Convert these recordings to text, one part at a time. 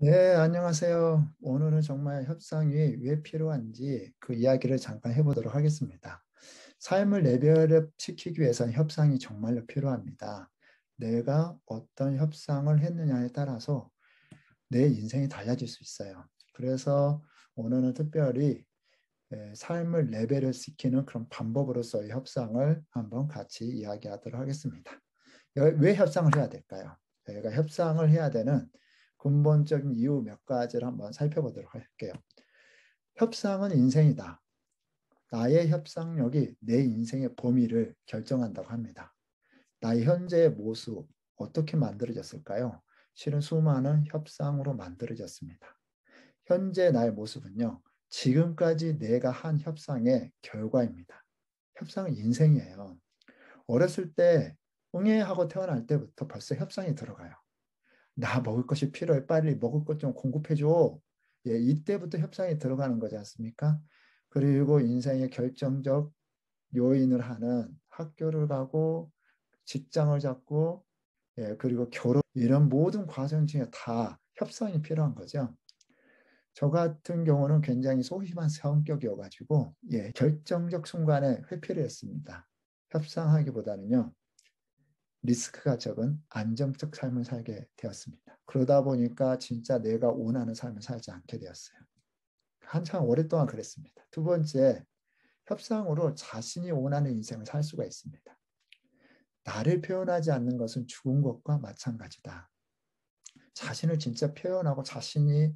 네, 안녕하세요. 오늘은 정말 협상이 왜 필요한지 그 이야기를 잠깐 해보도록 하겠습니다. 삶을 레벨업시키기 위해서는 협상이 정말로 필요합니다. 내가 어떤 협상을 했느냐에 따라서 내 인생이 달라질 수 있어요. 그래서 오늘은 특별히 삶을 레벨을 시키는 그런 방법으로서의 협상을 한번 같이 이야기하도록 하겠습니다. 왜 협상을 해야 될까요? 저희가 협상을 해야 되는 근본적인 이유 몇 가지를 한번 살펴보도록 할게요. 협상은 인생이다. 나의 협상력이 내 인생의 범위를 결정한다고 합니다. 나의 현재의 모습, 어떻게 만들어졌을까요? 실은 수많은 협상으로 만들어졌습니다. 현재 나의 모습은요, 지금까지 내가 한 협상의 결과입니다. 협상은 인생이에요. 어렸을 때 응애하고 태어날 때부터 벌써 협상이 들어가요. 나 먹을 것이 필요해. 빨리 먹을 것 좀 공급해줘. 예, 이때부터 협상이 들어가는 거지 않습니까? 그리고 인생의 결정적 요인을 하는 학교를 가고 직장을 잡고 예, 그리고 결혼 이런 모든 과정 중에 다 협상이 필요한 거죠. 저 같은 경우는 굉장히 소심한 성격이어가지고 예, 결정적 순간에 회피를 했습니다. 협상하기보다는요. 리스크가 적은 안정적 삶을 살게 되었습니다. 그러다 보니까 진짜 내가 원하는 삶을 살지 않게 되었어요. 한참 오랫동안 그랬습니다. 두 번째, 협상으로 자신이 원하는 인생을 살 수가 있습니다. 나를 표현하지 않는 것은 죽은 것과 마찬가지다. 자신을 진짜 표현하고 자신이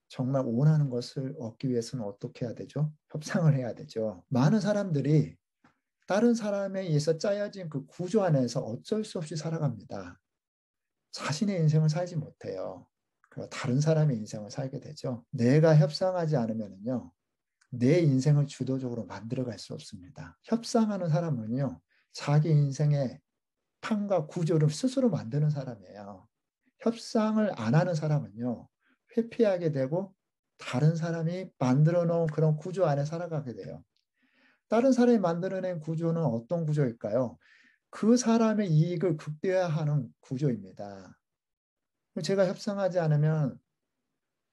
정말 원하는 것을 얻기 위해서는 어떻게 해야 되죠? 협상을 해야 되죠. 많은 사람들이 다른 사람에 의해서 짜여진 그 구조 안에서 어쩔 수 없이 살아갑니다. 자신의 인생을 살지 못해요. 그리고 다른 사람의 인생을 살게 되죠. 내가 협상하지 않으면요, 내 인생을 주도적으로 만들어갈 수 없습니다. 협상하는 사람은요, 자기 인생의 판과 구조를 스스로 만드는 사람이에요. 협상을 안 하는 사람은요, 회피하게 되고 다른 사람이 만들어 놓은 그런 구조 안에 살아가게 돼요. 다른 사람이 만들어낸 구조는 어떤 구조일까요? 그 사람의 이익을 극대화하는 구조입니다. 제가 협상하지 않으면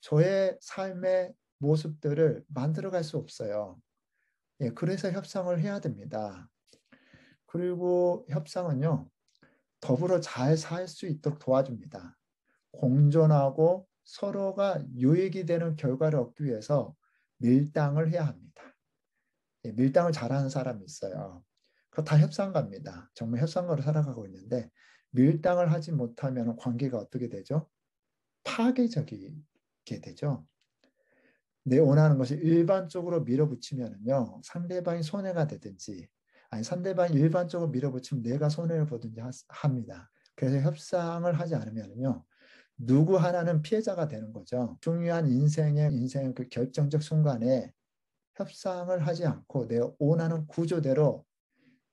저의 삶의 모습들을 만들어갈 수 없어요. 예, 그래서 협상을 해야 됩니다. 그리고 협상은요, 더불어 잘 살 수 있도록 도와줍니다. 공존하고 서로가 유익이 되는 결과를 얻기 위해서 밀당을 해야 합니다. 예, 밀당을 잘하는 사람이 있어요. 그거 다 협상가입니다. 정말 협상가로 살아가고 있는데 밀당을 하지 못하면 관계가 어떻게 되죠? 파괴적이게 되죠. 내 원하는 것이 일반적으로 밀어붙이면요, 상대방이 손해가 되든지, 아니, 상대방이 일반적으로 밀어붙이면 내가 손해를 보든지 합니다. 그래서 협상을 하지 않으면요, 누구 하나는 피해자가 되는 거죠. 중요한 인생의 그 결정적 순간에 협상을 하지 않고 내 원하는 구조대로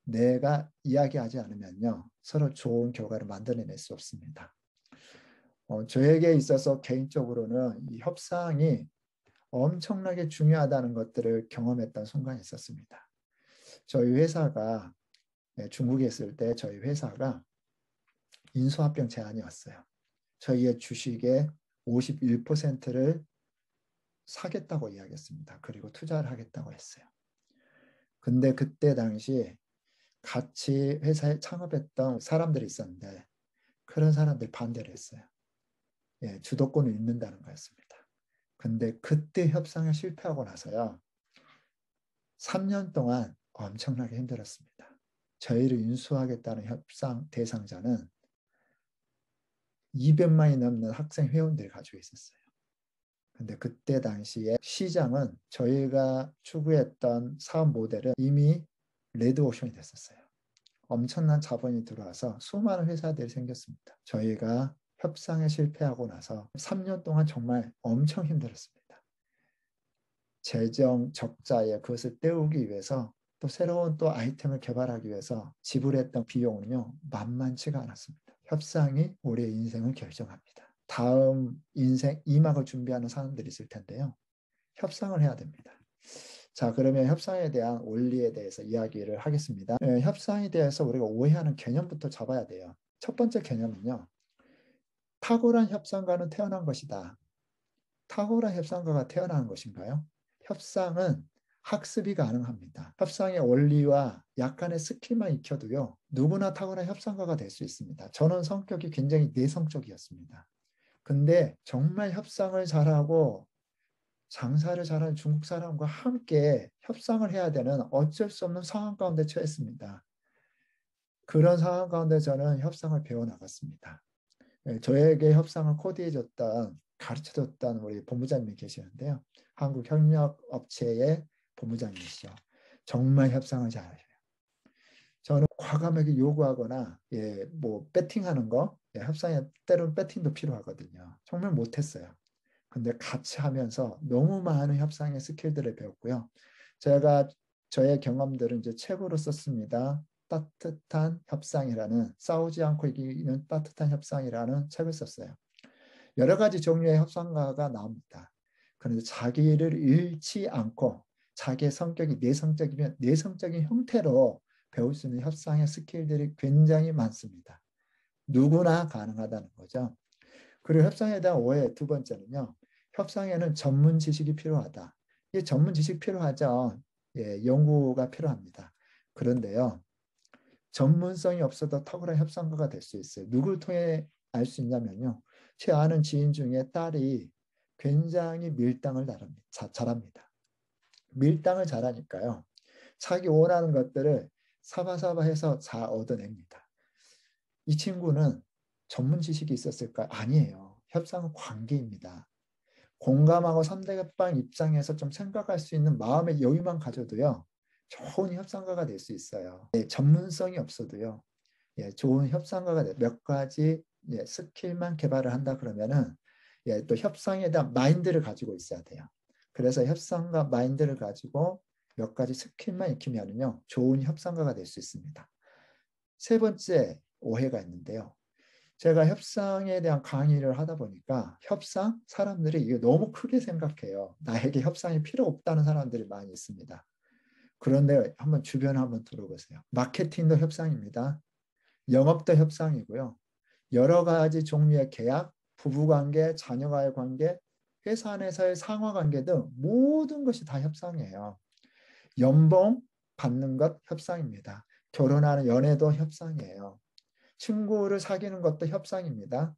내가 이야기하지 않으면요, 서로 좋은 결과를 만들어낼 수 없습니다. 저에게 있어서 개인적으로는 이 협상이 엄청나게 중요하다는 것들을 경험했던 순간이 있었습니다. 저희 회사가 중국에 있을 때 저희 회사가 인수합병 제안이 왔어요. 저희의 주식의 51%를 사겠다고 이야기했습니다. 그리고 투자를 하겠다고 했어요. 근데 그때 당시 같이 회사에 창업했던 사람들이 있었는데 그런 사람들이 반대를 했어요. 예, 주도권을 잃는다는 거였습니다. 근데 그때 협상에 실패하고 나서요. 3년 동안 엄청나게 힘들었습니다. 저희를 인수하겠다는 협상 대상자는 200만이 넘는 학생 회원들이 가지고 있었어요. 근데 그때 당시에 시장은 저희가 추구했던 사업 모델은 이미 레드오션이 됐었어요. 엄청난 자본이 들어와서 수많은 회사들이 생겼습니다. 저희가 협상에 실패하고 나서 3년 동안 정말 엄청 힘들었습니다. 재정 적자에 그것을 때우기 위해서 또 새로운 또 아이템을 개발하기 위해서 지불했던 비용은요, 만만치가 않았습니다. 협상이 우리의 인생을 결정합니다. 다음 인생 2막을 준비하는 사람들이 있을 텐데요. 협상을 해야 됩니다. 자, 그러면 협상에 대한 원리에 대해서 이야기를 하겠습니다. 협상에 대해서 우리가 오해하는 개념부터 잡아야 돼요. 첫 번째 개념은요. 탁월한 협상가는 태어난 것이다. 탁월한 협상가가 태어나는 것인가요? 협상은 학습이 가능합니다. 협상의 원리와 약간의 스킬만 익혀도요, 누구나 탁월한 협상가가 될 수 있습니다. 저는 성격이 굉장히 내성적이었습니다. 근데 정말 협상을 잘하고 장사를 잘하는 중국 사람과 함께 협상을 해야 되는 어쩔 수 없는 상황 가운데 처했습니다. 그런 상황 가운데 저는 협상을 배워나갔습니다. 저에게 협상을 코디해줬던, 가르쳐줬던 우리 본부장님이 계시는데요. 한국협력업체의 본부장님이시죠. 정말 협상을 잘하셔요. 저는 과감하게 요구하거나 뭐 배팅하는 거, 협상에 때로는 배팅도 필요하거든요. 정말 못했어요. 근데 같이 하면서 너무 많은 협상의 스킬들을 배웠고요. 제가 저의 경험들은 이제 책으로 썼습니다. 따뜻한 협상이라는, 싸우지 않고 이기는 따뜻한 협상이라는 책을 썼어요. 여러 가지 종류의 협상가가 나옵니다. 그런데 자기를 잃지 않고 자기의 성격이 내성적이면 내성적인 형태로 배울 수 있는 협상의 스킬들이 굉장히 많습니다. 누구나 가능하다는 거죠. 그리고 협상에 대한 오해 두 번째는요. 협상에는 전문 지식이 필요하다. 이 전문 지식 필요하죠. 연구가 필요합니다. 그런데요. 전문성이 없어도 탁월한 협상가가 될 수 있어요. 누굴 통해 알 수 있냐면요. 제 아는 지인 중에 딸이 굉장히 밀당을 잘합니다. 밀당을 잘하니까요. 자기 원하는 것들을 사바사바해서 잘 얻어냅니다. 이 친구는 전문 지식이 있었을까요? 아니에요. 협상은 관계입니다. 공감하고 상대방 입장에서 좀 생각할 수 있는 마음의 여유만 가져도요. 좋은 협상가가 될 수 있어요. 전문성이 없어도요. 좋은 협상가가 몇 가지 스킬만 개발을 한다 그러면은 또 협상에 대한 마인드를 가지고 있어야 돼요. 그래서 협상가 마인드를 가지고 몇 가지 스킬만 익히면은요. 좋은 협상가가 될 수 있습니다. 세 번째 오해가 있는데요. 제가 협상에 대한 강의를 하다 보니까 협상 사람들이 이게 너무 크게 생각해요. 나에게 협상이 필요 없다는 사람들이 많이 있습니다. 그런데 한번 주변에 한번 들어보세요. 마케팅도 협상입니다. 영업도 협상이고요. 여러 가지 종류의 계약, 부부관계, 자녀와의 관계, 회사 내에서의 상하관계 등 모든 것이 다 협상이에요. 연봉 받는 것 협상입니다. 결혼하는 연애도 협상이에요. 친구를 사귀는 것도 협상입니다.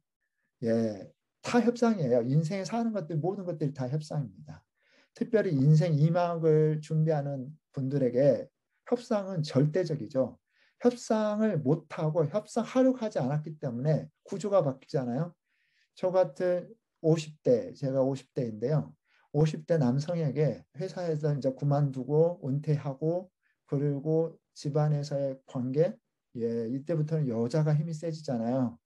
다 협상이에요. 인생에 사는 것들 모든 것들이 다 협상입니다. 특별히 인생 2막을 준비하는 분들에게 협상은 절대적이죠. 협상을 못하고 협상하려고 하지 않았기 때문에 구조가 바뀌잖아요. 저 같은 50대, 제가 50대인데요. 50대 남성에게 회사에서 이제 그만두고 은퇴하고 그리고 집안에서의 관계, 이때부터는 여자가 힘이 세지잖아요.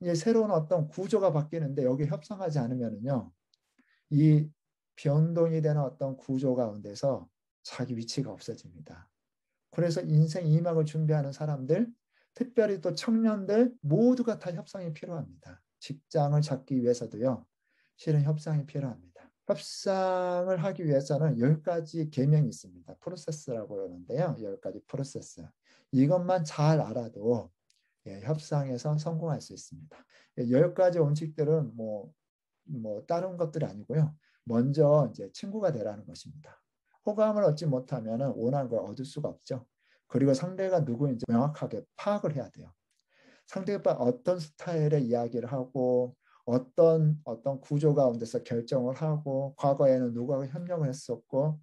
이제 새로운 어떤 구조가 바뀌는데 여기 협상하지 않으면은요, 이 변동이 되는 어떤 구조 가운데서 자기 위치가 없어집니다. 그래서 인생 2막을 준비하는 사람들, 특별히 또 청년들 모두가 다 협상이 필요합니다. 직장을 잡기 위해서도요. 실은 협상이 필요합니다. 협상을 하기 위해서는 10가지 계명이 있습니다. 프로세스라고 하는데요. 10가지 프로세스. 이것만 잘 알아도 협상에서 성공할 수 있습니다. 10가지 원칙들은 뭐 다른 것들이 아니고요. 먼저 이제 친구가 되라는 것입니다. 호감을 얻지 못하면 원하는 걸 얻을 수가 없죠. 그리고 상대가 누구인지 명확하게 파악을 해야 돼요. 상대가 어떤 스타일의 이야기를 하고 어떤 구조 가운데서 결정을 하고 과거에는 누구하고 협력을 했었고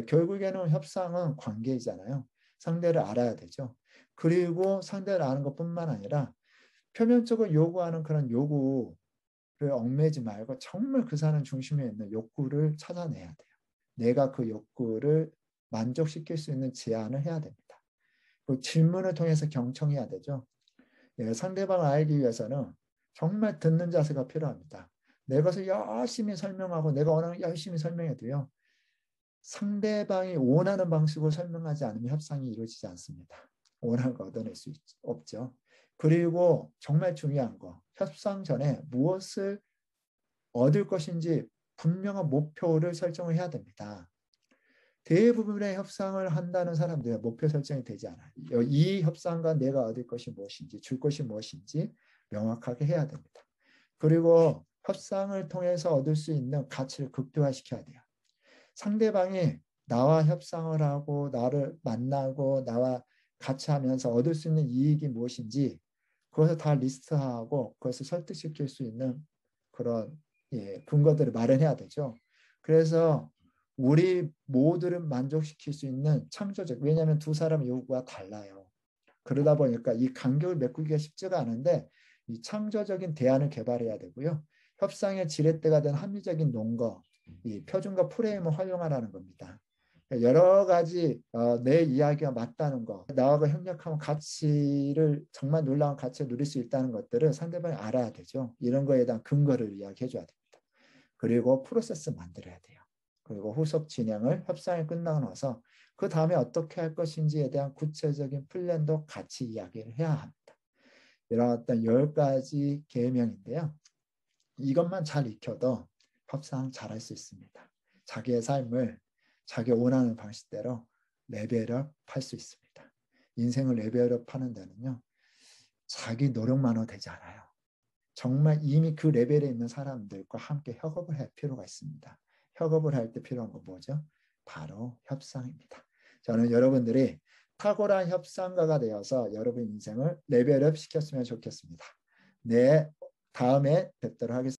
결국에는 협상은 관계이잖아요. 상대를 알아야 되죠. 그리고 상대를 아는 것뿐만 아니라 표면적으로 요구하는 그런 요구를 얽매지 말고 정말 그 사람 중심에 있는 욕구를 찾아내야 돼요. 내가 그 욕구를 만족시킬 수 있는 제안을 해야 됩니다. 그리고 질문을 통해서 경청해야 되죠. 상대방을 알기 위해서는 정말 듣는 자세가 필요합니다. 내 것을 열심히 설명하고 내가 원하는 열심히 설명해도요. 상대방이 원하는 방식으로 설명하지 않으면 협상이 이루어지지 않습니다. 원하는 거 얻어낼 수 없죠. 그리고 정말 중요한 거, 협상 전에 무엇을 얻을 것인지 분명한 목표를 설정을 해야 됩니다. 대부분의 협상을 한다는 사람들은 목표 설정이 되지 않아요. 이 협상과 내가 얻을 것이 무엇인지, 줄 것이 무엇인지 명확하게 해야 됩니다. 그리고 협상을 통해서 얻을 수 있는 가치를 극대화시켜야 돼요. 상대방이 나와 협상을 하고 나를 만나고 나와 같이 하면서 얻을 수 있는 이익이 무엇인지 그것을 다 리스트하고 그것을 설득시킬 수 있는 그런 근거들을 마련해야 되죠. 그래서 우리 모두를 만족시킬 수 있는 창조적, 왜냐하면 두 사람의 요구가 달라요. 그러다 보니까 이 간격을 메꾸기가 쉽지가 않은데 이 창조적인 대안을 개발해야 되고요. 협상의 지렛대가 된 합리적인 논거, 이 표준과 프레임을 활용하라는 겁니다. 여러 가지 내 이야기가 맞다는 거, 나하고 협력하면 가치를 정말 놀라운 가치를 누릴 수 있다는 것들을 상대방이 알아야 되죠. 이런 거에 대한 근거를 이야기해 줘야 됩니다. 그리고 프로세스 만들어야 돼요. 그리고 후속 진행을 협상이 끝나고 나서 그 다음에 어떻게 할 것인지에 대한 구체적인 플랜도 같이 이야기를 해야 합니다. 이런 어떤 10가지 계명인데요. 이것만 잘 익혀도 협상 잘할 수 있습니다. 자기의 삶을 자기 원하는 방식대로 레벨업 할 수 있습니다. 인생을 레벨업 하는 데는요. 자기 노력만으로 되지 않아요. 정말 이미 그 레벨에 있는 사람들과 함께 협업을 할 필요가 있습니다. 협업을 할 때 필요한 건 뭐죠? 바로 협상입니다. 저는 여러분들이 탁월한 협상가가 되어서 여러분 인생을 레벨업 시켰으면 좋겠습니다. 네, 다음에 뵙도록 하겠습니다.